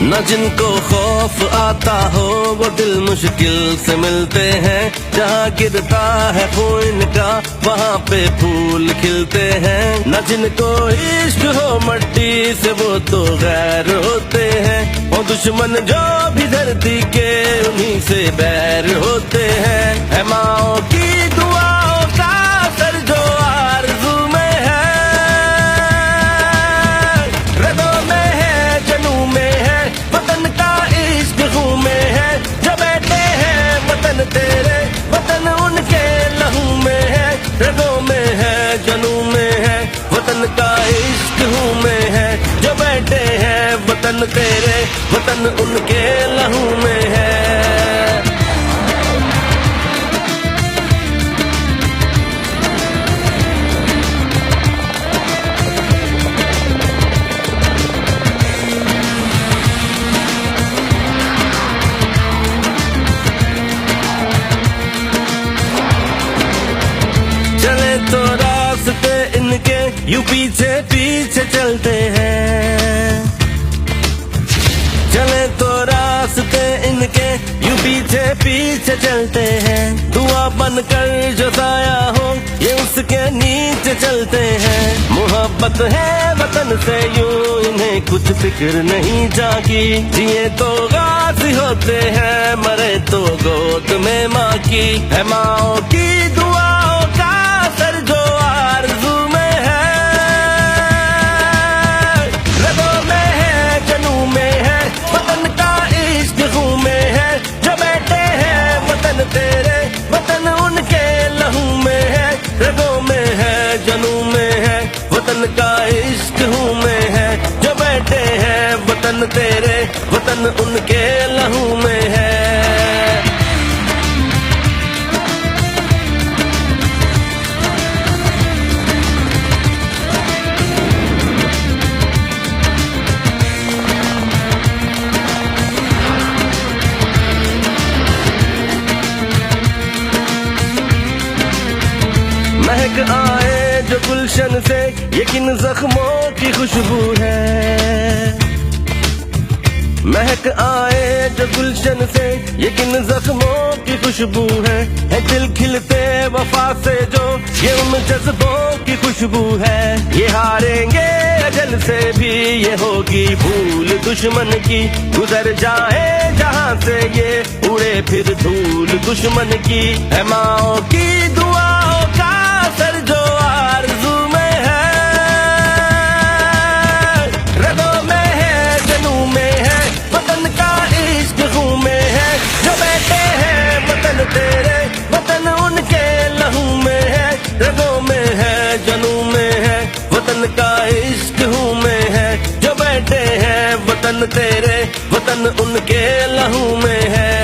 न जिनको खौफ आता हो वो दिल मुश्किल से मिलते हैं। जहाँ गिरता है खून का वहाँ पे फूल खिलते हैं। न जिनको इश्क हो मट्टी से वो तो गैर होते हैं। वो दुश्मन जो भी धरती के उन्हीं से बैर होते हैं। है माओ की दुआओं का असर जो आरज़ू में है, रगों में है, जनू में है, वतन का इश्क खून में है। जो बेटे हैं वतन तेरे, वतन उनके लहू में है। रगों में है, जनू में है, वतन का इश्क खून में है। जो बेटे हैं वतन तेरे, वतन उनके लहू में है। चले तो रास्ते इनके यूं पीछे पीछे चलते हैं। चले तो रास्ते इनके यूं पीछे पीछे चलते हैं। दुआ बनकर जो साया हो ये उसके नीचे चलते हैं। मोहब्बत है वतन से यूं इन्हें कुछ फिक्र नहीं जागी। जिए तो गाजी होते हैं, मरे तो गोद में माँ की। है माओ की दुआओं का असर जो आरज़ू में है, रगों में है, जनू में है, वतन का इश्क खून में है। जो बेटे हैं वतन तेरे, वतन उनके लहू में है। रगों में है, जनू में है, वतन का इश्क खून में है। जो बेटे हैं वतन तेरे, वतन उनके लहू में है। महक आए जो गुलशन से ये किन जख्मों की खुशबू है। महक आए जो गुलशन से ये किन जख्मों की खुशबू है। दिल खिलते वफा से जो ये उन जज्बों की खुशबू है। ये हारेंगे अजल से भी ये होगी भूल दुश्मन की। गुजर जाए जहाँ से ये उड़े फिर धूल दुश्मन की। है माओ की दुआओं का असर जो आरज़ू में है, रगों में है, जनू में है, वतन का इश्क खून में है। जो बेटे हैं वतन तेरे, वतन उनके लहू में है। रगों में है, जनू में है, वतन का इश्क खून में है। जो बेटे हैं वतन तेरे, वतन उनके लहू में है।